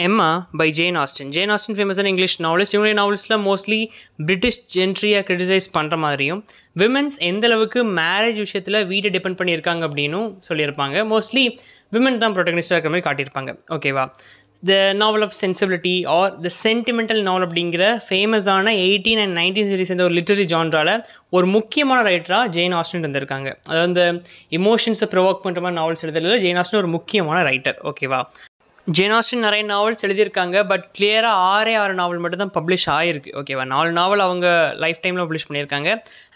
Emma by Jane Austen. Jane Austen famous English novelist. இவங்களுடைய நாவல்ஸில் mostly British ஜென்ட்ரியை criticise பண்ணுற மாதிரியும் women's எந்த அளவுக்கு மேரேஜ் விஷயத்தில் வீட்டை டிபெண்ட் பண்ணியிருக்காங்க அப்படின்னும் சொல்லியிருப்பாங்க. மோஸ்ட்லி விமன் தான் ப்ரொட்டகனிஸ்டாக இருக்கிற மாதிரி காட்டியிருப்பாங்க. ஓகேவா? The novel of sensibility or the sentimental novel அப்படிங்கிற ஃபேமஸான 18 and 19 சீரீஸ் இந்த ஒரு லிட்டரரி ஜான்ரால் ஒரு முக்கியமான ரைட்டராக ஜெயின் ஆஸ்டன் இருந்திருக்காங்க. அதாவது இந்த இமோஷன்ஸை ப்ரொவோக் பண்ணுற மாதிரி நாவல்ஸ் எழுதுறதுல ஜெயின் ஆஸ்டன் ஒரு முக்கியமான ரைட்டர். ஓகேவா? ஜெயின் ஆஸ்டன் நிறைய நாவல்ஸ் எழுதியிருக்காங்க. பட் கிளியராக 6 நாவல் மட்டும் தான் பப்ளிஷ் ஆகிருக்கு. ஓகேவா? 4 நாவல் அவங்க லைஃப் டைமில் பப்ளிஷ் பண்ணியிருக்காங்க.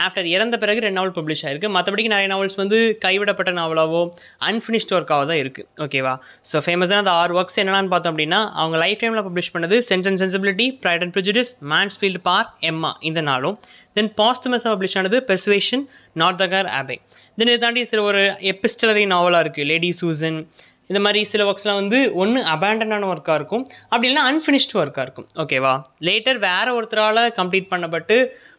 ஆஃப்டர் இறந்த பிறகு 2 நாவல் பப்ளிஷ் ஆகிருக்கு. மற்றபடிக்கு நிறைய நாவல்ஸ் வந்து கைவிடப்பட்ட நாவலாவோ அன்ஃபினிஷ்ட் ஒர்க்காக தான் இருக்குது. ஓகேவா? ஸோ ஃபேமஸான அந்த 6 ஒர்க்ஸ் என்னென்னு பார்த்தோம் அப்படின்னா, அவங்க லைஃப் டைமில் பப்ளிஷ் பண்ணது sense and sensibility, pride and prejudice, Mansfield Park, Emma இந்த நாளும். தென் பாஸ்துமஸாக பப்ளிஷ் ஆனது பெர்சுவேஷன், நார்தகர் ஆபே. தென் இதை தாண்டி சில ஒரு எபிஸ்டலரி நாவலாக இருக்குது, லேடி சூசன். இந்த மாதிரி சில ஒர்க்ஸ்லாம் வந்து ஒன்று அபேண்டனான ஒர்க்காக இருக்கும், அப்படி இல்லைனா அன்ஃபினிஷ்டு ஒர்க்காக இருக்கும். ஓகேவா? லேட்டர் வேறு ஒருத்தரால் கம்ப்ளீட் பண்ணப்பட்டு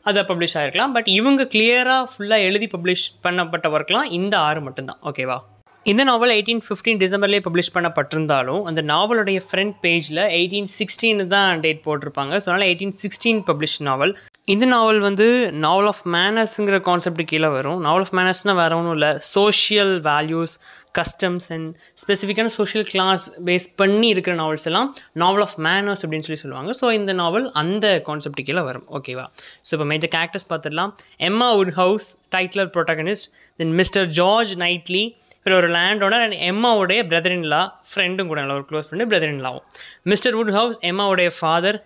அதை பப்ளிஷ் ஆகிருக்கலாம். பட் இவங்க கிளியராக ஃபுல்லாக எழுதி பப்ளிஷ் பண்ணப்பட்ட ஒர்க்லாம் இந்த 6 மட்டும்தான். ஓகேவா? இந்த நாவல் 1815 டிசம்பர்லேயே பப்ளிஷ் பண்ணப்பட்டிருந்தாலும் அந்த நாவலுடைய ஃப்ரண்ட் பேஜில் 1816 தான் டேட் போட்டிருப்பாங்க. ஸோ அதனால் 1816 பப்ளிஷ் நாவல். இந்த நாவல் வந்து நாவல் ஆஃப் மேனர்ஸுங்கிற கான்செப்ட் கீழே வரும். நாவல் ஆஃப் மேனர்ஸ்னால் வேறு ஒன்றும் இல்லை, சோஷியல் வேல்யூஸ், கஸ்டம்ஸ் அண்ட் ஸ்பெசிஃபிக்கான சோஷியல் கிளாஸ் பேஸ் பண்ணி இருக்கிற நாவல்ஸ் எல்லாம் நாவல் ஆஃப் மேனர்ஸ் அப்படின்னு சொல்லுவாங்க. ஸோ இந்த நாவல் அந்த கான்செப்ட் கீழே வரும். ஓகேவா? ஸோ இப்போ மேஜர் கேரக்டர்ஸ் பார்த்துடலாம். Emma Woodhouse titular protagonist. Then Mr George Knightley இவர் ஒரு லேண்ட் ஓனர் அண்ட் எம்மாவுடைய பிரதர் இன் லா, ஃப்ரெண்டும் கூட ஒரு க்ளோஸ் ஃப்ரெண்டு, பிரதர் இன் லாவும். மிஸ்டர் வுட்ஹவுஸ் எம்மாவுடைய ஃபாதர்.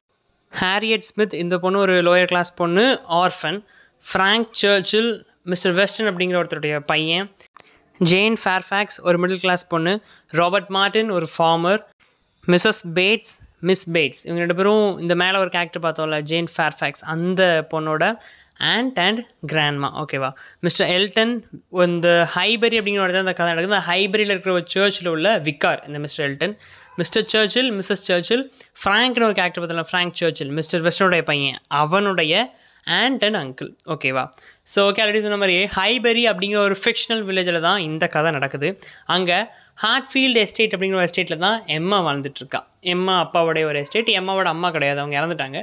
ஹாரியட் ஸ்மித் இந்த பொண்ணு ஒரு லோயர் கிளாஸ் பொண்ணு, orphan. Frank Churchill Mr Weston அப்படிங்கிற ஒருத்தருடைய பையன். ஜேன் ஃபேர்ஃபேக்ஸ் ஒரு மிடில் கிளாஸ் பொண்ணு. ராபர்ட் மார்டின் ஒரு farmer. Mrs Bates, Miss Bates இவங்க 2 பேரும் இந்த மேலே ஒரு கேரக்டர் பார்த்தோம்ல ஜேன் ஃபேர்ஃபேக்ஸ், அந்த பொண்ணோட ஆண்ட் அண்ட் கிராண்ட்மா. ஓகேவா? மிஸ்டர் எல்டன் இந்த ஹைபரி அப்படிங்கிற ஒரு அந்த கதை நடக்குது. அந்த ஹைபரியில் இருக்கிற ஒரு சர்ச்சில் உள்ள விக்கார் இந்த மிஸ்டர் எல்டன். மிஸ்டர் சர்ச்சில், மிஸ்ஸஸ் சர்ச்சில். ஃப்ராங்க்னு ஒரு கேரக்டர் பார்த்தோம்ல ஃப்ராங்க் சர்ச்சில், மிஸ்டர் வெஸ்டனுடைய பையன், அவனுடைய ஆண்ட் அண்ட் அங்கிள். ஓகேவா? ஸோ ஓகே, ஆல்ரெடி சொன்ன மாதிரி ஹைபரி அப்படிங்கிற ஒரு ஃபிக்ஷனல் வில்லேஜில் தான் இந்த கதை நடக்குது. அங்கே ஹார்ட்ஃபீல்டு எஸ்டேட் அப்படிங்கிற ஒரு எஸ்டேட்டில் தான் எம்மா வாழ்ந்துட்டுருக்கா. எம்மா அப்பாவுடைய ஒரு எஸ்டேட். எம்மாவோட அம்மா கிடையாது, அவங்க இறந்துட்டாங்க.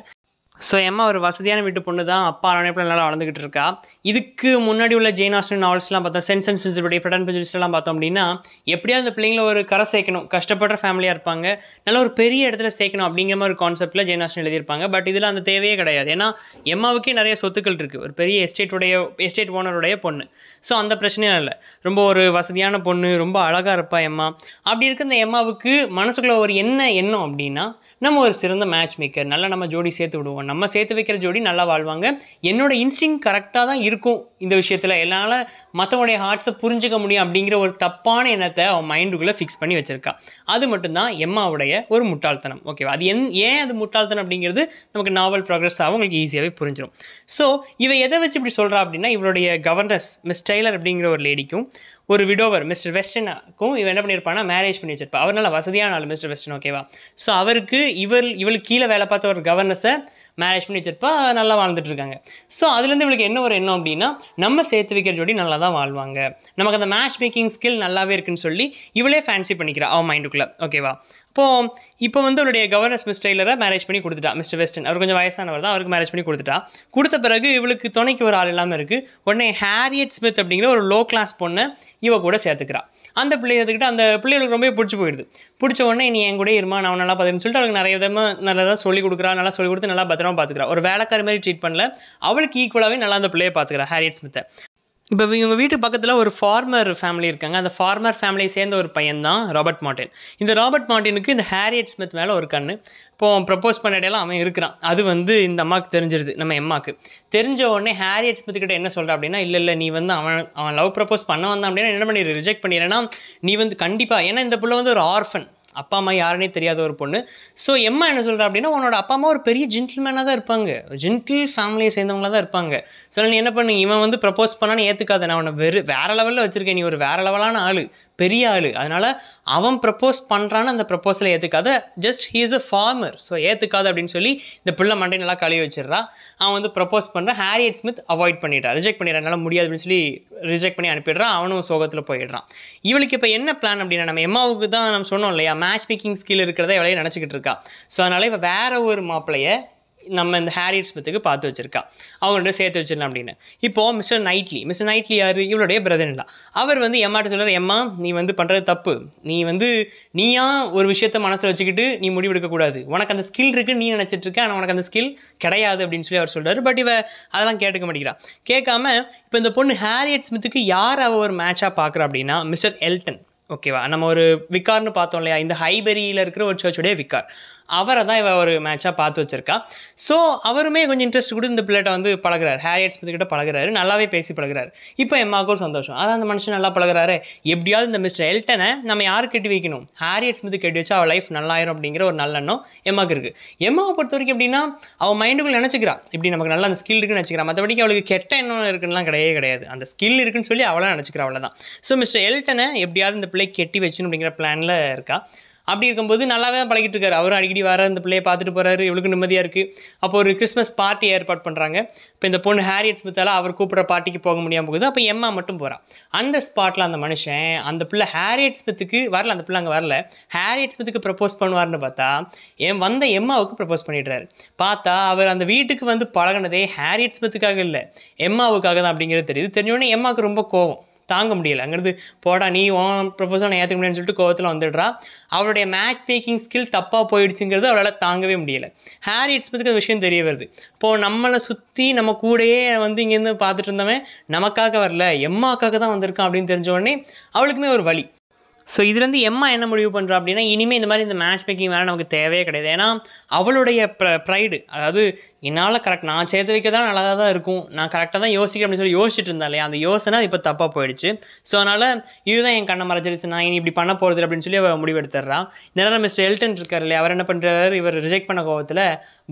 ஸோ எம்மா ஒரு வசதியான வீட்டு பொண்ணு தான், அப்பா அரவணைப்பில் நல்லா வளர்ந்துக்கிட்டு இருக்கா. இதுக்கு முன்னாடி உள்ள ஜெயின் ஆஸ்டன் நாவல்ஸ்லாம் பார்த்தோம், sense and sensibility, pride and ப்ரெஜுடிஸ்லாம் பார்த்தோம் அப்படின்னா, எப்படியாவது அந்த பிள்ளைங்களை ஒரு கரை சேர்க்கணும், கஷ்டப்படுற ஃபேமிலியாக இருப்பாங்க, நல்ல ஒரு பெரிய இடத்துல சேர்க்கணும் அப்படிங்கிற மாதிரி ஒரு கான்செப்ட்டில் ஜெயின் ஆஸ்டன் எழுதியிருப்பாங்க. பட் இதில் அந்த தேவையே கிடையாது. ஏன்னா எம்மாவுக்கே நிறைய சொத்துக்கள் இருக்குது, ஒரு பெரிய எஸ்டேட் ஓனருடைய பொண்ணு. ஸோ அந்த பிரச்சனையும் இல்லை, ரொம்ப ஒரு வசதியான பொண்ணு, ரொம்ப அழகாக இருப்பா எம்மா. அப்படி இருக்க இந்த எம்மாவுக்கு மனசுக்குள்ள ஒரு எண்ணம் அப்படின்னா, நம்ம ஒரு சிறந்த மேட்ச் மேக்கர், நல்லா நம்ம ஜோடி சேர்த்து விடுவோம், நம்ம சேர்த்து வைக்கிற ஜோடி நல்லா வாழ்வாங்க, என்னோட இன்ஸ்டிங் கரெக்டாக தான் இருக்கும் இந்த விஷயத்தில், என்னால் மற்றவங்களுடைய ஹார்ட்ஸை புரிஞ்சிக்க முடியும் அப்படிங்கிற ஒரு தப்பான எண்ணத்தை அவன் மைண்டுக்குள்ளே ஃபிக்ஸ் பண்ணி வச்சுருக்கா. அது மட்டும்தான் எம்மாவுடைய ஒரு முட்டாள்தனம். ஓகேவா? அது ஏன் அது முட்டாள்தனம் அப்படிங்கிறது நமக்கு நாவல் ப்ராக்ரஸ் ஆகும், உங்களுக்கு ஈஸியாகவே புரிஞ்சிடும். ஸோ இவ எதை வச்சு இப்படி சொல்கிறா அப்படின்னா, இவளுடைய கவர்னஸ் மிஸ் டெய்லர் அப்படிங்கிற ஒரு லேடிக்கும் ஒரு விடோவர் மிஸ்டர் வெஸ்டனுக்கும் இவன் என்ன பண்ணியிருப்பான்னா மேரேஜ் பண்ணி வச்சிருப்பா. அவர் நல்ல வசதியான ஆள் மிஸ்டர் வெஸ்டன். ஓகேவா? ஸோ அவருக்கு இவளுக்கு கீழே வேலை பார்த்த ஒரு கவர்னஸை மேரேஜ் பண்ணி வச்சிருப்பா, நல்லா வாழ்ந்துட்டு இருக்காங்க. ஸோ அதுலேருந்து இவளுக்கு என்ன ஒரு எண்ணம் அப்படின்னா, நம்ம சேர்த்து வைக்கிற ஜோடி நல்லா தான் வாழ்வாங்க, நமக்கு அந்த மேட்ச் மேக்கிங் ஸ்கில் நல்லாவே இருக்குன்னு சொல்லி இவளே ஃபேன்சி பண்ணிக்கிறா அவன் மைண்டுக்குள்ளே. ஓகேவா? இப்போ வந்து அவருடைய கவர்னஸ் மிஸ் டெய்லரை மேரேஜ் பண்ணி கொடுத்துட்டா. மிஸ்டர் வெஸ்டன் அவர் கொஞ்சம் வயசானவர் தான், அவருக்கு மேரேஜ் பண்ணி கொடுத்துட்டா. கொடுத்த பிறகு இவளுக்கு துணைக்கு ஒரு ஆள் இல்லாமல் இருக்குது. உடனே ஹாரியட் ஸ்மித் அப்படிங்கிற ஒரு லோ கிளாஸ் பொண்ணை இவ கூட சேர்த்துக்கிறா. அந்த பிள்ளையை சேர்த்துக்கிட்டு அந்த பிள்ளைகளுக்கு ரொம்ப பிடிச்சி போயிடுது. பிடிச்ச உடனே நீ என் கூட இருமா, நான் நல்லா பார்த்துன்னு சொல்லிட்டு அவளுக்கு நிறைய விதமாக நல்லா சொல்லிக் கொடுக்குறா, நல்லா சொல்லிக் கொடுத்து நல்லா பத்திரமா பார்த்துக்கிறா. ஒரு வேலைக்காரி மாதிரி ட்ரீட் பண்ணல, அவளுக்கு ஈக்குவலாகவே நல்லா அந்த பிள்ளையை பார்த்துக்கிறா ஹாரியட் ஸ்மித்தை. இப்போ இவங்க வீட்டு பக்கத்தில் ஒரு ஃபார்மர் ஃபேமிலி இருக்காங்க. அந்த ஃபார்மர் ஃபேமிலியை சேர்ந்த ஒரு பையன் தான் ராபர்ட் மார்டின். இந்த ராபர்ட் மார்டினுக்கு இந்த ஹாரியட் ஸ்மித் மேலே ஒரு கண்ணு. இப்போது ப்ரப்போஸ் பண்ண இடையெல்லாம் அவன் இருக்கிறான். அது வந்து இந்த அம்மாவுக்கு தெரிஞ்சிருது, நம்ம எம்மாவுக்கு தெரிஞ்ச உடனே ஹாரியட் ஸ்மித் கிட்ட என்ன சொல்கிறா அப்படின்னா, இல்லை நீ வந்து அவன் லவ் ப்ரப்போஸ் பண்ண வந்தான் அப்படின்னா என்ன பண்ணி ரிஜெக்ட் பண்ணிடுறேன்னா, நீ வந்து கண்டிப்பாக, ஏன்னா இந்த பிள்ளை வந்து ஒரு ஆர்ஃபன், அப்பா அம்மா யாருன்னே தெரியாத ஒரு பொண்ணு. ஸோ எம்மா என்ன சொல்கிறா அப்படின்னா, உன்னோட அப்பா அம்மா ஒரு பெரிய ஜென்டில்மேனாக தான் இருப்பாங்க, ஜென்டில் ஃபேமிலியை சேர்ந்தவங்களாக தான் இருப்பாங்க. ஸோ நீ என்ன பண்ணு, இவன் வந்து ப்ரப்போஸ் பண்ணான்னு ஏற்றுக்காத, நான் உன்னை வேறு லெவலில் வச்சுருக்கேன், நீ ஒரு வேறு லெவலான ஆள், பெரிய ஆள், அதனால் அவன் ப்ரப்போஸ் பண்ணுறான்னு அந்த ப்ரப்போசலை ஏற்றுக்காத, just he is a farmer, so ஏற்றுக்காது அப்படின்னு சொல்லி இந்த பிள்ளை மண்டை நல்லா கழுவி வச்சிடறா. அவன் வந்து ப்ரப்போஸ் பண்ணுறான். ஹாரியட் ஸ்மித் அவாய்ட் பண்ணிடுறான், ரிஜெக்ட் பண்ணிடுறான், என்னால் முடியாது அப்படின்னு சொல்லி ரிஜெக்ட் பண்ணி அனுப்பிடுறான். அவனும் சோகத்தில் போயிடுறான். இவளுக்கு இப்போ என்ன பிளான் அப்படின்னா, நம்ம எம்மாவுக்கு தான் நம்ம சொன்னோம் இல்லையா, மேட்ச் மேக்கிங் ஸ்கில் இருக்கிறத எவ்வளோ நினச்சிக்கிட்டு இருக்கா. ஸோ அதனால் இப்போ வேற ஒரு மாப்பிள்ளையை நம்ம இந்த ஹாரியட் ஸ்மித்துக்கு பார்த்து வச்சிருக்கா, அவங்கள்ட்ட சேர்த்து வச்சிடலாம் அப்படின்னு. இப்போது மிஸ்டர் நைட்லி யார், இவளுடைய பிரதர்லாம். அவர் வந்து எம்மாட்ட சொல்கிறார், எம்மா நீ வந்து பண்ணுறது தப்பு, நீயா ஒரு விஷயத்த மனசில் வச்சுக்கிட்டு நீ முடிவு எடுக்கக்கூடாது, உனக்கு அந்த ஸ்கில் இருக்குன்னு நீ நினச்சிட்டு இருக்க, ஆனால் உனக்கு அந்த ஸ்கில் கிடையாது அப்படின்னு சொல்லி அவர் சொல்கிறார். பட் அதெல்லாம் கேட்டுக்க மாட்டேங்கிறா. கேட்காம இப்போ இந்த பொண்ணு ஹாரியட் ஸ்மித்துக்கு யார் அவள் ஒரு மேட்சாக பார்க்குறா அப்படின்னா மிஸ்டர் எல்டன். ஓகேவா, நம்ம ஒரு விக்கார்னு பார்த்தோம் இல்லையா, இந்த ஹைபெரியில் இருக்கிற ஒரு சர்ச்சுடைய விக்கார், அவரை தான் இவ ஒரு மேட்சாக பார்த்து வச்சிருக்கா. ஸோ அவருமே கொஞ்சம் இன்ட்ரெஸ்ட் கூட இந்த பிள்ளைகிட்ட வந்து பழகிறாரு, ஹாரியட் ஸ்மித் கிட்ட பழகிறாரு, நல்லாவே பேசி பழகிறாரு. இப்போ எம்மாவுக்கு ஒரு சந்தோஷம், அதான் அந்த மனுஷன் நல்லா பழகிறாரு, எப்படியாவது இந்த மிஸ்டர் எல்டனை நம்ம யாரு கட்டி வைக்கணும், ஹாரியட் ஸ்மித் கட்டி வச்சா அவள் லைஃப் நல்லாயிரும் அப்படிங்கிற ஒரு நல்ல எண்ணம் எம்மாவுக்கு இருக்குது. எம்மாவை பொறுத்த வரைக்கும் எப்படின்னா, அவள் மைண்டுக்குள்ள நினச்சிக்கிறா இப்படி நமக்கு நல்லா அந்த ஸ்கில் இருக்குன்னு நினச்சிக்கிறா, மற்றபடிக்கு அவளுக்கு கெட்ட எண்ணம் இருக்குன்னுலாம் கிடையாது, அந்த ஸ்கில் இருக்குன்னு சொல்லி அவளாக நினச்சிக்கிறா, அவ்வளோதான். ஸோ மிஸ்டர் எல்டனை எப்படியாவது இந்த பிள்ளை கெட்டி வச்சுன்னு அப்படிங்கிற பிளானில் இருக்கா. அப்படி இருக்கும்போது நல்லாவே தான் பழகிட்டு இருக்காரு. அவரும் அடிக்கடி வர இந்த பிள்ளையை பார்த்துட்டு போகிறாரு, இவளுக்கு நிம்மதியாக இருக்குது. அப்போ ஒரு கிறிஸ்மஸ் பார்ட்டி ஏற்பாடு பண்ணுறாங்க. இப்போ இந்த பொண்ணு ஹாரியட் ஸ்மித்தால் அவர் கூப்பிட்ற பார்ட்டிக்கு போக முடியாமல் போகுது. அப்போ எம்மா மட்டும் போகிறான். அந்த ஸ்பாட்டில் அந்த மனுஷன் அந்த பிள்ளை ஹாரியட் ஸ்மித்துக்கு வரல, அந்த பிள்ளை அங்கே வரல, ஹாரியட் ஸ்மித்துக்கு ப்ரப்போஸ் பண்ணுவார்னு பார்த்தா வந்த எம்மாவுக்கு ப்ரப்போஸ் பண்ணிடுறாரு. பார்த்தா அவர் அந்த வீட்டுக்கு வந்து பழகினதே ஹாரியட் ஸ்மித்துக்காக இல்லை, எம்மாவுக்காக தான் அப்படிங்கிறது தெரியுது. தெரிஞ்சோடனே எம்மாவுக்கு ரொம்ப கோவம் தாங்க முடியலை. அங்கேருந்து போடா நீ உன் ப்ரப்போசல் நான் ஏற்றுக்க முடியும்னு சொல்லிட்டு கோவத்தில் வந்துடுறா. அவருடைய மேட்ச் மேக்கிங் ஸ்கில் தப்பாக போயிடுச்சுங்கிறது அவளால் தாங்கவே முடியலை. ஹாரியட் ஸ்மித்துக்கு அந்த விஷயம் தெரிய வருது. இப்போது நம்மளை சுற்றி நம்ம கூடயே வந்து இங்கேருந்து பார்த்துட்டு இருந்தவன் நமக்காக வரல, எம்மாக்காக தான் வந்திருக்கான் அப்படின்னு தெரிஞ்ச உடனே அவளுக்குமே ஒரு வலி. ஸோ இதுலேருந்து எம்மா என்ன முடிவு பண்ணுறா அப்படின்னா, இனிமேல் இந்த மாதிரி இந்த மேட்ச் மேக்கிங் வேலை நமக்கு தேவையே கிடையாது. ஏன்னா அவளுடைய ப்ரைடு, அதாவது என்னால் கரெக்ட் நான் சேர்த்து வைக்க தான் நல்லா தான் இருக்கும், நான் கரெக்டாக தான் யோசிக்கிறேன் அப்படின்னு சொல்லி யோசிச்சுட்டு இருந்தா இல்லையா, அந்த யோசனை இப்போ தப்பாக போயிடுச்சு. ஸோ அதனால் இதுதான் என் கண்ணை மறைச்சிருச்சு, நான் இனி இப்படி பண்ண போகிறது அப்படின்னு சொல்லி அவள் முடிவு எடுத்துடுறான். நேரம் மிஸ்டர் எல்டன் இருக்கார் இல்லையா, அவர் என்ன பண்ணுறாரு, இவர் ரிஜெக்ட் பண்ண கோவத்தில்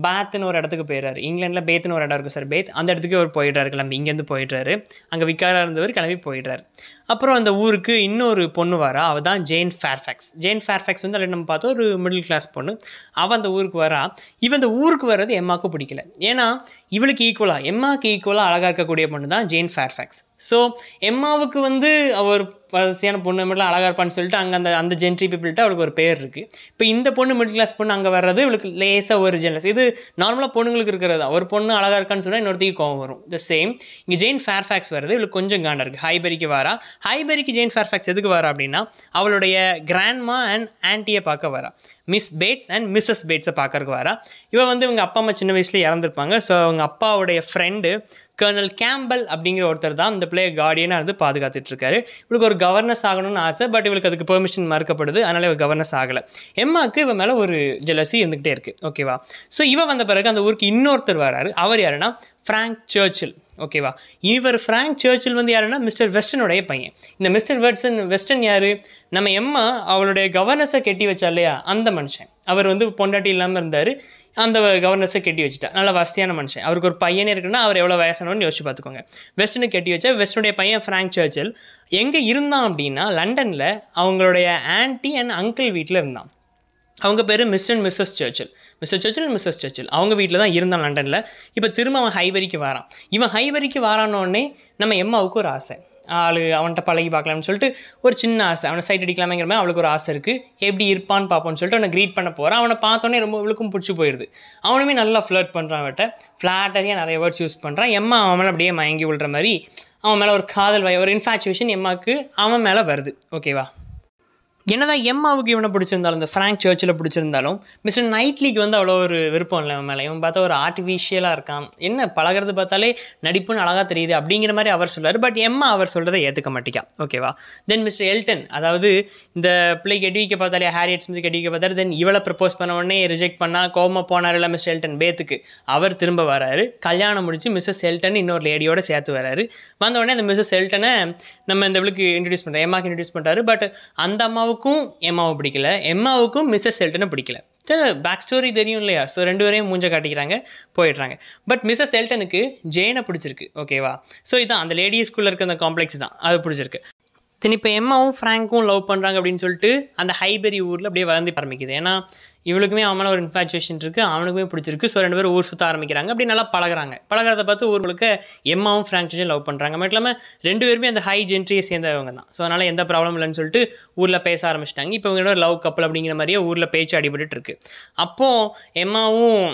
பேத்துன்னு ஒரு இடத்துக்கு போயிடுறாரு. இங்கிலாண்டில் பேத்துன்னு ஒரு இடம் இருக்குது சார், பேத், அந்த இடத்துக்கு அவர் போயிடுறாரு, கிளம்பி இங்கேருந்து போயிடுறாரு. அங்கே விக்காராக இருந்தவர் கிளம்பி போயிடுறாரு. அப்புறம் அந்த ஊருக்கு இன்னொரு பொண்ணு வரா, அவள் தான் ஜேன் ஃபேர்ஃபேக்ஸ். ஜேன் ஃபேர்ஃபேக்ஸ் வந்து அதில் நம்ம பார்த்தோம் ஒரு மிடில் கிளாஸ் பொண்ணு. அவள் அந்த ஊருக்கு வரா. இவன் இந்த ஊருக்கு வர்றது எம்மாவுக்கு பிடிக்கல. ஏன்னா இவளுக்கு ஈக்குவலாக, எம்மாவுக்கு ஈக்குவலாக அழகாக இருக்கக்கூடிய பொண்ணு தான் ஜேன் ஃபேர்ஃபேக்ஸ். ஸோ எம்மாவுக்கு வந்து அவர் வசதியான பொண்ணு மட்டும் அழகாக இருப்பான்னு சொல்லிட்டு அங்கே அந்த ஜென்ட்ரி பீப்புள்கிட்ட அவளுக்கு ஒரு பேர் இருக்குது. இப்போ இந்த பொண்ணு மிடில் கிளாஸ் பொண்ணு அங்கே வர்றது இவளுக்கு லேசாக ஒரு ஜெலஸ். இது நார்மலாக பொண்ணுங்களுக்கு இருக்கிறது தான். ஒரு பொண்ணு அழகாக இருக்கான்னு சொன்னால் இன்னொருத்தையும் கோவம் வரும். த சேம் இங்கே ஜெயின் ஃபேர்ஃபேக்ஸ் வருது, இவளுக்கு கொஞ்சம் காண்டா இருக்குது. ஹைபெரிக்கு வரா. ஹைபெரிக்கு ஜெயின் ஃபேர்ஃபேக்ஸ் எதுக்கு வரா அப்படின்னா, அவளுடைய கிராண்ட்மா அண்ட் ஆன்ட்டியை பார்க்க வரா. மிஸ் பேட்ஸ் அண்ட் மிஸ்ஸஸ் பேட்ஸை பார்க்கறதுக்கு வரா. இவன் வந்து இவங்க அப்பா அம்மா சின்ன வயசுல இறந்துருப்பாங்க. ஸோ அவங்க அப்பாவுடைய ஃப்ரெண்டு கர்னல் கேம்பல் அப்படிங்கிற ஒருத்தர் தான் இந்த பிள்ளைய கார்டியனாக இருந்து பாதுகாத்துட்டு இருக்காரு. இவளுக்கு ஒரு கவர்னஸ் ஆகணும்னு ஆசை, பட் இவளுக்கு அதுக்கு பெர்மிஷன் மறுக்கப்படுது. அதனால இவள் கவர்னஸ் ஆகலை. எம்மாவுக்கு இவன் மேலே ஒரு ஜெலசி இருந்துகிட்டே இருக்குது. ஓகேவா. ஸோ இவன் வந்த பிறகு அந்த ஊருக்கு இன்னொருத்தர் வராரு. அவர் யாருன்னா ஃப்ராங்க் சர்ச்சில். ஓகேவா. இவர் ஃப்ராங்க் சர்ச்சில் வந்து யாருன்னா மிஸ்டர் வெஸ்டனுடைய பையன். இந்த மிஸ்டர் வெஸ்டன் யார், நம்ம எம்மா அவளுடைய கவர்னஸை கெட்டி வச்சா இல்லையா அந்த மனுஷன். அவர் வந்து பொண்டாட்டி இல்லாமல் இருந்தார், அந்த கவர்னஸை கெட்டி வச்சுட்டா. நல்ல வசதியான மனுஷன். அவருக்கு ஒரு பையனே இருக்குன்னா அவர் எவ்வளோ வயசானோன்னு யோசிச்சு பார்த்துக்கோங்க. வெஸ்டனுக்கு கெட்டி வச்சா வெஸ்டனுடைய பையன் ஃப்ராங்க் சர்ச்சில் எங்கே இருந்தான் அப்படின்னா லண்டனில் அவங்களுடைய ஆன்ட்டி அண்ட் அங்கிள் வீட்டில் இருந்தான். அவங்க பேர் மிஸ்டர் அண்ட் மிஸ்ஸஸ் சர்ச்சில். மிஸ்ஸஸ் சர்ச்சில் அவங்க வீட்டில் தான் இருந்தான் லண்டனில். இப்போ திரும்ப அவன் ஹைபெரிக்கு வரான். இவன் ஹைபெரிக்கு வரானோடனே நம்ம எம்மாவுக்கு ஒரு ஆசை, அவன்கிட்ட பழகி பார்க்கலாம்னு சொல்லிட்டு ஒரு சின்ன ஆசை, அவனை சைட் அடிக்கலாமேங்கிற மாதிரி அவளுக்கு ஒரு ஆசை இருக்குது. எப்படி இருப்பான்னு பார்ப்போம்னு சொல்லிட்டு அவனை க்ரீட் பண்ண போகிறான். அவனை பார்த்தோன்னே ரொம்ப இவளுக்கும் பிடிச்சி போயிடுது. அவனுமே நல்லா ஃப்ளர்ட் பண்ணுறான், அவன்கிட்ட ஃப்ளாட்டரியாக நிறைய வேர்ட்ஸ் யூஸ் பண்ணுறான். எம்மா அவன் மேலே அப்படியே மயங்கி விழுற மாதிரி அவன் மேலே ஒரு காதல் ஒரு இன்ஃபேச்சுவேஷன் எம்மாவுக்கு அவன் மேலே வருது. ஓகேவா. என்னதான் எம்மாவுக்கு இவனை பிடிச்சிருந்தாலும், இந்த ஃப்ராங்க் சர்ச்சில் பிடிச்சிருந்தாலும், மிஸ்டர் நைட்லிக்கு வந்து அவ்வளோ ஒரு விருப்பம் இல்லை அவன் மேலே. இவன் பார்த்தா ஒரு ஆர்டிஃபிஷியலாக இருக்கான், என்ன பழகிறது பார்த்தாலே நடிப்புன்னு அழகாக தெரியுது அப்படிங்கிற மாதிரி அவர் சொல்கிறார். பட் எம்மா அவர் சொல்கிறத ஏற்றுக்க மாட்டேக்கா. ஓகேவா. தென் மிஸ்டர் எல்டன், அதாவது இந்த பிள்ளைக்கு எடிவிக்க பார்த்தாலே ஹாரியட் ஸ்மித் எடிவிக்க பார்த்தாரு. தென் இவளை ப்ரப்போஸ் பண்ண உடனே ரிஜெக்ட் பண்ணால் கோவமாக போனார் இல்லை மிஸ்டர் எல்டன் பேத்துக்கு. அவர் திரும்ப வராரு, கல்யாணம் முடிச்சு மிஸ்ஸஸ் எல்டன் இன்னொரு லேடியோட சேர்த்து வராரு. வந்த உடனே அந்த மிஸ்ஸஸ் எல்டனை நம்ம இந்த இவளுக்கு இன்ட்ரடியூஸ் பண்ணுறோம், எம்மாவுக்கு இன்ட்ரடியூஸ் பண்ணுறாரு. பட் அந்த அம்மாவுக்கும் எம்மாவை பிடிக்கல, எம்மாவுக்கும் மிஸ்ஸஸ் எல்டனை பிடிக்கல. பேக் ஸ்டோரி தெரியும் இல்லையா. ஸோ ரெண்டு பேரையும் மூஞ்ச காட்டிக்கிறாங்க, போயிடுறாங்க. பட் மிஸ்ஸஸ் எல்டனுக்கு ஜேனை பிடிச்சிருக்கு. ஓகேவா. ஸோ இதுதான் அந்த லேடிஸ் ஸ்கூலில் இருக்க அந்த காம்ப்ளெக்ஸ் தான், அது பிடிச்சிருக்கு. தென் இப்போ எம்மாவும் ஃப்ராங்க்கும் லவ் பண்ணுறாங்க அப்படின்னு சொல்லிட்டு அந்த ஹைபெரி ஊரில் அப்படியே வளர்ந்து ஆரம்பிக்குது. ஏன்னா இவளுக்குமே அவன் மேலே ஒரு இன்ஃபேச்சுவேஷன் இருக்குது, அவனுக்குமே பிடிச்சிருக்கு. ஸோ 2 பேரும் ஊர் சுற்ற ஆரம்பிக்கிறாங்க. அப்படி நல்லா பழகுறாங்க. பழகிறத பார்த்து ஊர் முழுக்க எம்மாவும் ஃப்ராங்க்ஸையும் லவ் பண்ணுறாங்க. மட்டும் இல்லாமல் 2 பேருமே அந்த ஹை ஜென்ட்ரியை சேர்ந்தவங்க தான். ஸோ அதனால் எந்த ப்ராப்ளம் இல்லைன்னு சொல்லிட்டு ஊரில் பேச ஆரம்பிச்சிட்டாங்க. இப்போ இவங்க ஒரு லவ் கப்பல் அப்படிங்கிற மாதிரியே ஊரில் பேச்சு அடிபட்டு இருக்கு. அப்போது எம்மாவும்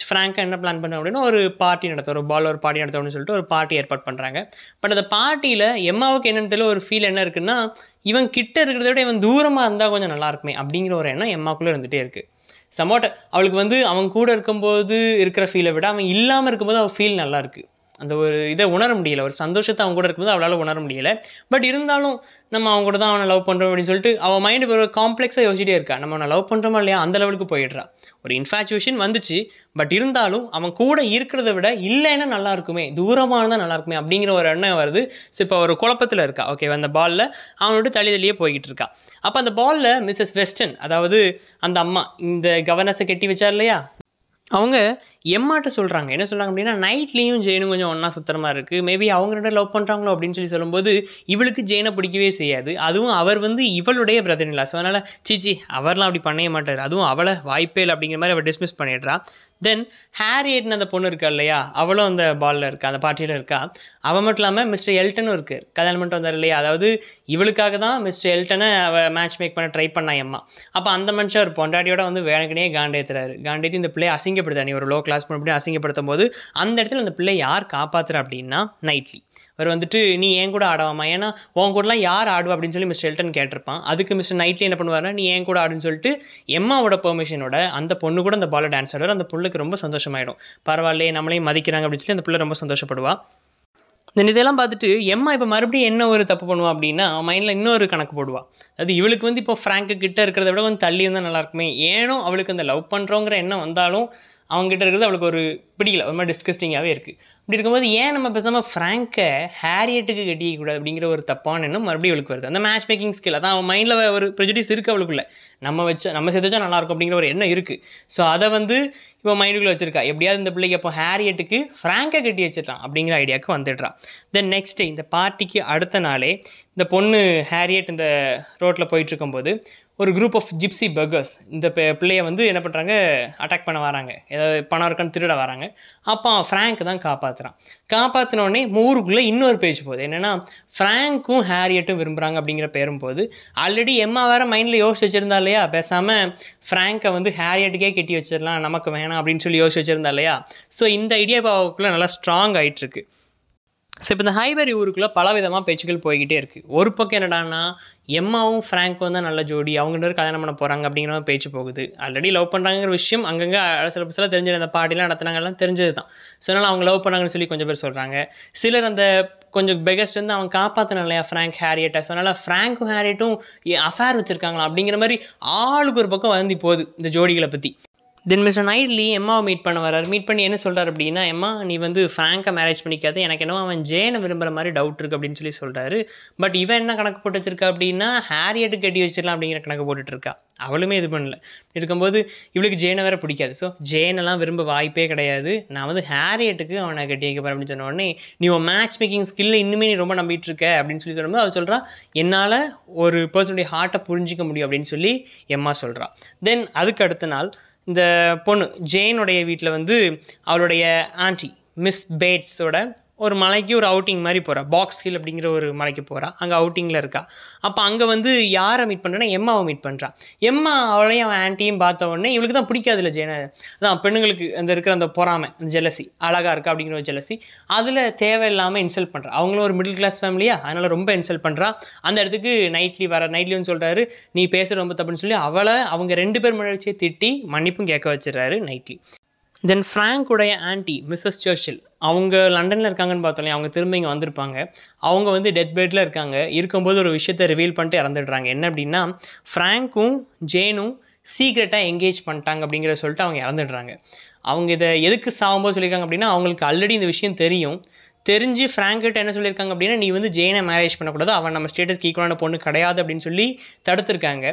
ஃப்ராங்காக என்ன பிளான் பண்ண அப்படின்னா ஒரு பார்ட்டி நடத்தும், ஒரு பார்ட்டி நடத்தணும்னு சொல்லிட்டு ஒரு பார்ட்டி ஏற்பாடு பண்ணுறாங்க. பட் அந்த பார்ட்டியில் எம்மாவுக்கு என்னென்னு தெரியல, ஒரு ஃபீல் என்ன இருக்குன்னா, இவன் கிட்ட இருக்கிறத விட இவன் தூரமாக இருந்தால் கொஞ்சம் நல்லா இருக்குமே அப்படிங்கிற ஒரு எண்ணம் எம்மாக்குள்ளே இருந்துகிட்டே இருக்குது. சமோட்ட அவளுக்கு வந்து அவன் கூட இருக்கும்போது இருக்கிற ஃபீலை விட அவன் இல்லாமல் இருக்கும்போது அவள் ஃபீல் நல்லா இருக்குது. அந்த ஒரு இதை உணர முடியலை, ஒரு சந்தோஷத்தை அவங்க கூட இருக்கும்போது அவளால் உணர முடியலை. பட் இருந்தாலும் நம்ம அவங்க கூட தான் அவனை லவ் பண்ணுறோம் அப்படின்னு சொல்லிட்டு அவன் மைண்டு ஒரு காம்ப்ளெக்ஸாக யோசிச்சிட்டே இருக்கா. நம்ம அவனை லவ் பண்ணுறோமா இல்லையா அந்த லெவலுக்கு போயிடுறா. ஒரு இன்ஃபேச்சுவேஷன் வந்துச்சு, பட் இருந்தாலும் அவன் கூட இருக்கிறத விட இல்லைன்னா நல்லா இருக்குமே, தூரமானதான் நல்லா இருக்குமே அப்படிங்கிற ஒரு எண்ணம் வருது. ஸோ இப்போ ஒரு குழப்பத்தில் இருக்கா. ஓகே, அந்த பாலில் அவனோட தள்ளியே போய்கிட்டு இருக்கா. அப்போ அந்த பாலில் மிஸ்ஸஸ் வெஸ்டன், அதாவது அந்த அம்மா இந்த கவர்னஸை கட்டி வச்சார் இல்லையா, அவங்க எம்மாட்ட சொல்கிறாங்க. என்ன சொல்கிறாங்க அப்படின்னா, நைட்லேயும் ஜெயினும் கொஞ்சம் ஒன்றா சுற்றுற மாதிரி இருக்குது, மேபி அவங்க 2 லவ் பண்ணுறாங்களோ அப்படின்னு சொல்லும்போது இவளுக்கு ஜெயினை பிடிக்கவே செய்யாது. அதுவும் அவர் வந்து இவளுடைய பிரதர் இல்லா. ஸோ அதனால் சீச்சி அவர்லாம் அப்படி பண்ணவே மாட்டார், அதுவும் அவளை வாய்ப்பே இல்லை அப்படிங்கிற மாதிரி அவள் டிஸ்மிஸ் பண்ணிடுறா. தென் ஹேரியட்னு அந்த பொண்ணு இருக்கா இல்லையா, அவளும் அந்த பாலில் இருக்கா, அந்த பார்ட்டியில் இருக்கா. அவள் மட்டும் இல்லாமல் மிஸ்டர் எல்டனும் இருக்குது, கல்யாணம் பண்ணிட்டு வந்தார் இல்லையா. அதாவது இவளுக்காக தான் மிஸ்டர் எல்டனை அவள் மேட்ச் மேக் பண்ண ட்ரை பண்ணா எம்மா. அப்போ அந்த மனுஷன் ஒரு பொண்டாட்டியோட வந்து வேணுக்குனே காண்டேத்துறாரு. காண்டேத்தி இந்த பிள்ளையை அசிங்கப்படுத்தா, நீ ஒரு லோ கிளாஸ் பண்ண அப்படி அசிங்கப்படுத்தும் போது அந்த இடத்துல அந்த பிள்ளை யார் காப்பாற்றுறா அப்படின்னா நைட்லி. அவர் வந்துட்டு நீ ஏன் கூட ஆடவாமா, ஏன்னா உன் கூடலாம் யார் ஆடுவா அப்படின்னு சொல்லி மிஸ்டர் எல்டன் கேட்டிருப்பான். அதுக்கு மிஸ்டர் நைட்லி என்ன பண்ணுவார்னா, நீ ஏன் கூட ஆடுன்னு சொல்லிட்டு எம்மாவோட பெர்மிஷனோட அந்த பொண்ணு கூட அந்த பாலை டான்ஸ் ஆடுவார். அந்த பொண்ணுக்கு ரொம்ப சந்தோஷமாயிடும். பரவாயில்லையே நம்மளையும் மதிக்கிறாங்க அப்படின்னு சொல்லி அந்த பிள்ளை ரொம்ப சந்தோஷப்படுவா. இதெல்லாம் பார்த்துட்டு எம்மா இப்போ மறுபடியும் என்ன ஒரு தப்பு பண்ணுவா அப்படின்னா, மைண்டில் இன்னொரு கணக்கு போடுவா. அது இவளுக்கு வந்து இப்போ ஃப்ராங்க்கு கிட்ட இருக்கிறத விட கொஞ்சம் தள்ளி இருந்தால் நல்லாயிருக்குமே, ஏனோ அவளுக்கு அந்த லவ் பண்ணுறோங்கிற எண்ணம் வந்தாலும் அவங்ககிட்ட இருக்கிறது அவளுக்கு ஒரு பிடிக்கல, ஒரு மாதிரி டிஸ்கஸ்டிங்காகவே இருக்குது. அப்படி இருக்கும்போது ஏன் நம்ம பேசாமல் ஃப்ராங்கை ஹேரியட்டுக்கு கட்டிக்கக்கூடாது அப்படிங்கிற ஒரு தப்பான எண்ணம் மறுபடியும் அவளுக்கு வருது. அந்த மேட்ச் மேக்கிங் ஸ்கில் அதான் அவன் மைண்டில் ஒரு ப்ரெஜுடிஸ் இருக்குது அவளுக்குள்ள, நம்ம சேர்த்து வச்சா நல்லாயிருக்கும் அப்படிங்கிற ஒரு எண்ணம் இருக்குது. ஸோ அதை வந்து இப்போ மைண்டுக்குள்ளே வச்சிருக்கா. எப்படியாவது இந்த பிள்ளைக்கு அப்போ ஹேரியட்டுக்கு ஃப்ராங்கை கட்டி வச்சிடலாம் அப்படிங்கிற ஐடியாவுக்கு வந்துடுறா. தென் நெக்ஸ்ட் டே இந்த பார்ட்டிக்கு அடுத்த நாளே இந்த பொண்ணு ஹேரியட் இந்த ரோட்டில் போயிட்டுருக்கும்போது ஒரு குரூப் ஆஃப் ஜிப்சி பர்கர்ஸ் இந்த பிள்ளையை வந்து என்ன பண்ணுறாங்க, அட்டாக் பண்ண வராங்க, ஏதாவது பணம் இருக்கான்னு திருட வராங்க. அப்போ ஃப்ராங்க் தான் காப்பாற்றுறான். காப்பாற்றினோடனே ஊருக்குள்ளே இன்னொரு பேஜ் போகுது. என்னென்னா ஃப்ராங்க்கும் ஹேரியட்டும் விரும்புகிறாங்க அப்படிங்கிற பேரும் போது ஆல்ரெடி எம்மா வேறு மைண்டில் யோசிச்சு வச்சுருந்தா இல்லையா, பேசாமல் ஃப்ராங்கை வந்து ஹேரியட்டுக்கே கட்டி வச்சிடலாம், நமக்கு வேணாம் அப்படின்னு சொல்லி யோசிச்சு வச்சுருந்தா இல்லையா. ஸோ இந்த ஐடியா இப்போ அவளுக்குள்ளே நல்லா ஸ்ட்ராங் ஆகிட்டுருக்கு. ஸோ இப்போ இந்த ஹைபெரி ஊருக்குள்ளே பலவிதமாக பேச்சுக்கள் போய்கிட்டே இருக்குது. ஒரு பக்கம் என்னடான்னா எம்மாவும் ஃப்ராங்க்கும் தான் நல்ல ஜோடி, அவங்க 2 பேரும் கல்யாணம் பண்ண போகிறாங்க அப்படிங்கிற மாதிரி பேச்சு போகுது. ஆல்ரெடி லவ் பண்ணுறாங்கிற விஷயம் அங்கங்கே சில தெரிஞ்சது, அந்த பார்ட்டிலாம் நடத்துனாங்கலாம் தெரிஞ்சது தான். ஸோ அதனால் அவங்க லவ் பண்ணாங்கன்னு சொல்லி கொஞ்சம் பேர் சொல்கிறாங்க. சிலர் அந்த கொஞ்சம் பெகஸ்ட் வந்து அவன் காப்பாற்றின இல்லையா ஃப்ராங்க் ஹேரியட்டை, ஸோ அதனால் ஃப்ராங்க்கும் ஹேரியட்டும் அஃபேர் வச்சுருக்காங்களா அப்படிங்கிற மாதிரி ஆளுக்கு ஒரு பக்கம் வந்து போகுது இந்த ஜோடிகளை பற்றி. தென் மிஸ்டர் நைட்லி எம்மாவை மீட் பண்ண வர்றாரு. மீட் பண்ணி என்ன சொல்கிறார் அப்படின்னா, எம்மா நீ வந்து ஃப்ராங்கை மேரேஜ் பண்ணிக்காது, எனக்கு என்னவோ அவன் ஜேனை விரும்புகிற மாதிரி டவுட் இருக்குது அப்படின்னு சொல்லி சொல்கிறாரு. பட் இவன் என்ன கணக்கு போட்டு வச்சிருக்கா அப்படின்னா, ஹேரியட்டுக்கு கட்டி வச்சிடலாம் அப்படிங்கிற கணக்கு போட்டுட்ருக்கா. அவளுமே இது பண்ணல. இருக்கும்போது இவளுக்கு ஜேனை வேறு பிடிக்காது. ஸோ ஜேனெல்லாம் விரும்ப வாய்ப்பே கிடையாது, நான் வந்து ஹேரியட்டுக்கு அவனை கட்டி வைக்க போகிறேன் அப்படின்னு சொன்ன உடனே, நீ உன் மேட்ச் மேக்கிங் ஸ்கில்லை இன்னுமே நீ ரொம்ப நம்பிட்டு இருக்க அப்படின்னு சொல்லி சொல்லும்போது அவள் சொல்கிறா, என்னால் ஒரு பர்சனுடைய ஹார்ட்டை புரிஞ்சிக்க முடியும் அப்படின்னு சொல்லி எம்மா சொல்கிறா. தென் அதுக்கு அடுத்த நாள் இந்த பொண்ணு ஜேனுடைய வீட்டில் வந்து அவளுடைய ஆன்ட்டி மிஸ் பேட்ஸோட ஒரு மலைக்கு ஒரு அவுட்டிங் மாதிரி போகிறா. பாக்ஸ் ஹில் அப்படிங்கிற ஒரு மலைக்கு போகிறா. அங்கே அவுட்டிங்கில் இருக்கா. அப்போ அங்கே வந்து யாரை மீட் பண்ணுறேன்னா எம்மாவை மீட் பண்ணுறான். எம்மா அவளையும் அவன் ஆன்ட்டியும் பார்த்த உடனே இவளுக்கு தான் பிடிக்காதுல்ல ஜேனை, அதான் பெண்ணுங்களுக்கு அந்த இருக்கிற அந்த பொறாமை, அந்த ஜெலசி, அழகாக இருக்கா அப்படிங்கிற ஒரு ஜெலசி, அதில் தேவையில்லாமல் இன்சல்ட் பண்ணுறா. அவங்களும் ஒரு மிடில் கிளாஸ் ஃபேமிலியா, அதனால் ரொம்ப இன்சல்ட் பண்ணுறா. அந்த இடத்துக்கு நைட்லி வந்து சொல்கிறாரு, நீ பேசுகிற ரொம்ப தப்புன்னு சொல்லி அவளை அவங்க 2 பேர் முன்னாடியே திட்டி மன்னிப்பும் கேட்க வச்சிடறாரு நைட்லி. தென் ஃப்ராங்க்குடைய ஆன்ட்டி மிஸ்ஸஸ் சர்ச்சில், அவங்க லண்டனில் இருக்காங்கன்னு பார்த்தோம், அவங்க திரும்ப இங்கே வந்திருப்பாங்க. அவங்க வந்து டெத் பெட்டில் இருக்காங்க. இருக்கும்போது ஒரு விஷயத்தை ரிவீல் பண்ணிட்டு இறந்துடுறாங்க. என்ன அப்படின்னா, ஃப்ராங்க்கும் ஜேனும் சீக்ரெட்டாக என்கேஜ் பண்ணிட்டாங்க அப்படிங்கிற சொல்லிட்டு அவங்க இறந்துடுறாங்க. அவங்க இதை எதுக்கு சாகும்போது சொல்லியிருக்காங்க அப்படின்னா, அவங்களுக்கு ஆல்ரெடி இந்த விஷயம் தெரிஞ்சு ஃப்ராங்கிட்ட என்ன சொல்லியிருக்காங்க அப்படின்னா, நீ வந்து ஜேனை மேரேஜ் பண்ணக்கூடாது, அவன் நம்ம ஸ்டேட்டஸ்க்கு ஈக்குவலான பொண்ணு கிடையாது அப்படின்னு சொல்லி தடுத்துருக்காங்க.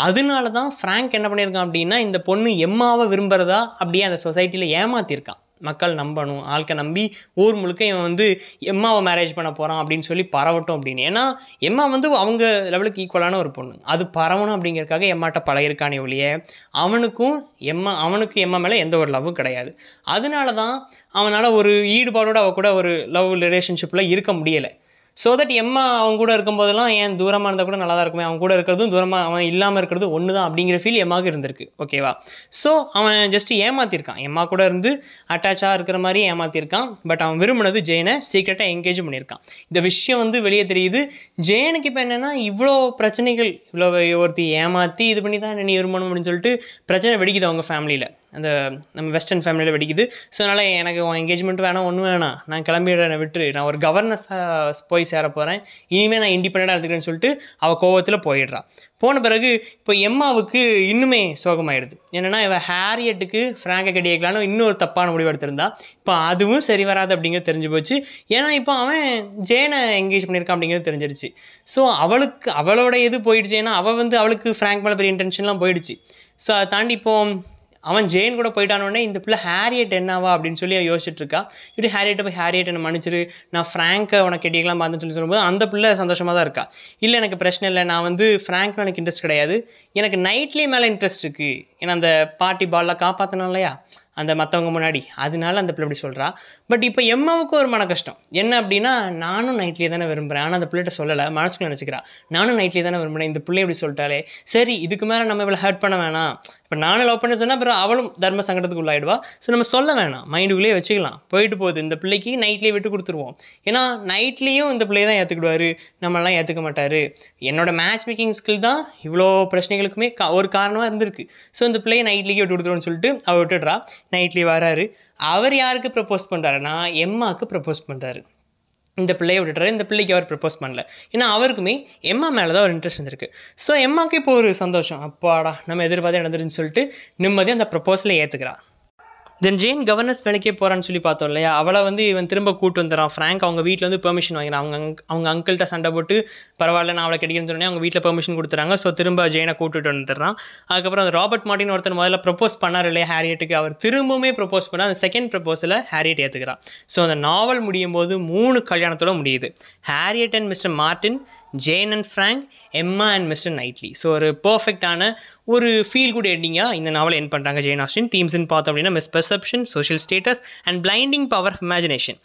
அதனால தான் ஃப்ராங்க் என்ன பண்ணியிருக்கான் அப்படின்னா, இந்த பொண்ணு எம்மாவை விரும்புகிறதா அப்படியே அந்த சொசைட்டியில் ஏமாற்றிருக்கான். மக்கள் நம்பணும், ஆட்கள் நம்பி ஊர் முழுக்க இவன் வந்து எம்மாவை மேரேஜ் பண்ண போகிறான் அப்படின்னு சொல்லி பரவட்டும் அப்படின்னு. ஏன்னா எம்மா வந்து அவங்க லெவலுக்கு ஈக்குவலான ஒரு பொண்ணு, அது பரவணும் அப்படிங்கிறதுக்காக எம்மாட்ட பழகிருக்கானே ஒழிய அவனுக்கு எம்மா மேலே எந்த ஒரு லவ்வும் கிடையாது. அதனால தான் அவனால் ஒரு ஈடுபாடோடு அவ கூட ஒரு லவ் ரிலேஷன்ஷிப்பில் இருக்க முடியலை. ஸோ தட் எம்மா அவங்க கூட இருக்கும்போதெல்லாம் ஏன் தூரமாக இருந்தால் கூட நல்லா தான் இருக்குமே, அவங்க கூட இருக்கிறதும் தூரமாக அவன் இல்லாமல் இருக்கிறது ஒன்று தான் அப்படிங்கிற ஃபீல் எம்மாவுக்கு இருந்திருக்கு. ஓகேவா? ஸோ அவன் ஜஸ்ட் ஏமாற்றிருக்கான், எம்மா கூட இருந்து அட்டாச்சாக இருக்கிற மாதிரி ஏமாற்றிருக்கான். பட் அவன் விரும்பினது ஜெயனை சீக்கிரட்டாக என்கேஜ் பண்ணியிருக்கான். இந்த விஷயம் வந்து வெளியே தெரியுது. ஜெயனுக்கு இப்போ என்னென்னா இவ்வளோ பிரச்சனைகள், இவ்வளோ ஒருத்தி ஏமாற்றி இது பண்ணி தான் நீ விரும்பணும் அப்படின்னு சொல்லிட்டு பிரச்சனை வெடிக்குது அவங்க ஃபேமிலியில், அந்த நம்ம வெஸ்டர்ன் ஃபேமிலியில் வெடிக்குது. ஸோ அதனால் எனக்கு என்கேஜ்மெண்ட் வேணாம், ஒன்றும் வேணாம், நான் கிளம்பிடுறேன், விட்டுரு, நான் ஒரு கவர்னஸாக போய் சேர போகிறேன், இனிமேல் நான் இண்டிபெண்டாக இருந்துக்கிறேன்னு சொல்லிட்டு அவள் கோவத்தில் போயிடுறான். போன பிறகு இப்போ எம்மாவுக்கு இன்னுமே சோகமாயிடுது. என்னென்னா இவன் ஹேரியட்டுக்கு ஃப்ராங்கை கட்டிக்கலான்னு இன்னொரு தப்பான முடிவு எடுத்திருந்தா, இப்போ அதுவும் சரி வராது அப்படிங்கிறது தெரிஞ்சு போச்சு. ஏன்னா இப்போ அவன் ஜெயனை என்கேஜ் பண்ணியிருக்கான் அப்படிங்கிறது தெரிஞ்சிருச்சு. ஸோ அவளோட இது போயிடுச்சு. ஏன்னா அவளுக்கு ஃப்ராங்க் மேலே பெரிய இன்டென்ஷன்லாம் போயிடுச்சு. ஸோ அதை தாண்டி இப்போ அவன் ஜெயின் கூட போயிட்டானோடனே இந்த பிள்ளை ஹேரியட் என்னவா அப்படின்னு சொல்லி யோசிச்சுட்டு இருக்கா. இப்படி ஹேரியட்டை போய் ஹேரியட் என்ன மன்னிச்சிரு, நான் ஃப்ராங்கை உனக்கு கட்டிக்கலாம் பார்த்துன்னு சொல்லும்போது அந்த பிள்ளை சந்தோஷமாக தான் இருக்கா. இல்லை எனக்கு பிரச்சனை இல்லை, நான் வந்து ஃப்ராங்க்ல எனக்கு இன்ட்ரெஸ்ட் கிடையாது, எனக்கு நைட்லேயே மேலே இன்ட்ரெஸ்ட் இருக்குது. ஏன்னா அந்த பார்ட்டி பால்லாம் காப்பாற்றினா இல்லையா அந்த மற்றவங்க முன்னாடி, அதனால அந்த பிள்ளை இப்படி சொல்கிறா. பட் இப்போ எம்மாவுக்கு ஒரு மன கஷ்டம் என்ன அப்படின்னா, நானும் நைட்லேயே தானே விரும்புகிறேன், ஆனால் அந்த பிள்ளைகிட்ட சொல்லலை, மனசுக்குள்ள நினச்சிக்கிறா நானும் நைட்லேயே தானே விரும்புகிறேன், இந்த பிள்ளை இப்படி சொல்லிட்டாலே சரி இதுக்கு மேலே நம்ம இவ்வளோ ஹர்ட் பண்ண வேணாம். இப்போ நானும் லவ் பண்ண சொன்னால் அப்புறம் அவளும் தர்ம சங்கடத்துக்கு உள்ளாயிடுவா. ஸோ நம்ம சொல்ல வேணாம், மைண்டுக்குள்ளேயே வச்சுக்கலாம், போயிட்டு போகுது, இந்த பிள்ளைக்கு நைட்லேயே விட்டு கொடுத்துருவோம். ஏன்னா நைட்லேயும் இந்த பிள்ளையை தான் ஏற்றுக்கிடுவார், நம்மளாம் ஏற்றுக்க மாட்டார். என்னோட மேட்ச் மேக்கிங் ஸ்கில் தான் இவ்வளோ பிரச்சனைகளுக்குமே ஒரு காரணமாக இருந்திருக்கு. ஸோ இந்த பிள்ளையை நைட்லேயே விட்டு கொடுத்துருவோன்னு சொல்லிட்டு அவள் விட்டுடுறா. நைட்லேயே வராரு. அவர் யாருக்கு ப்ரப்போஸ் பண்ணுறாருன்னா எம்மாவுக்கு ப்ரப்போஸ் பண்ணுறாரு. இந்த பிள்ளையை விட்டுறாரு. இந்த பிள்ளைக்கு அவர் ப்ரப்போஸ் பண்ணல. ஏன்னா அவருக்குமே எம்மா மேலே தான் ஒரு இன்ட்ரெஸ்ட் இருந்திருக்கு. ஸோ எம்மாவுக்கு இப்போ ஒரு சந்தோஷம், அப்பாடா நம்ம எதிர்பார்த்து நடந்துருன்னு சொல்லிட்டு நிம்மதியாக அந்த ப்ரப்போஸலை ஏற்றுக்கிறா. தென் ஜெயின் கவர்னர்ஸ் வேலைக்கே போகிறான்னு சொல்லி பார்த்தோம் இல்லையா, அவளை வந்து இவன் திரும்ப கூட்டு வந்துடுறான். ஃப்ராங்க் அவங்க வீட்டில் வந்து பெர்மிஷன் வாங்கிறான். அவங்க அங்கிள்கிட்ட சண்டை போட்டு பரவாயில்ல நான் அவளை கிடைக்குன்னு சொன்னேன், அவங்க வீட்டில் பெர்மிஷன் கொடுத்துறாங்க. ஸோ திரும்ப ஜெயினை கூட்டுட்டு வந்துடுறான். அதுக்கப்புறம் அந்த ராபர்ட் மார்ட்டின் ஒருத்தர் முதல்ல ப்ரப்போஸ் பண்ணார் இல்லையா ஹேரியட்டுக்கு, அவர் திரும்பவுமே ப்ரப்போஸ் பண்ணால் அந்த செகண்ட் ப்ரப்போஸில் ஹேரியட் ஏற்றுக்கிறான். ஸோ அந்த நாவல் முடியும் போது 3 கல்யாணத்தோடு முடியுது. Harriet and Mister Martin, Jane and Frank, Emma and Mister Knightley. So ஒரு பர்ஃபெக்டான ஒரு ஃபீல் குட் எண்டிங்காக இந்த நாவலை எண்ட் பண்ணுறாங்க ஜேன் ஆஸ்டின். தீம்ஸ்ன்னு பார்த்தோம் அப்படின்னா misperception, social status and blinding power of imagination.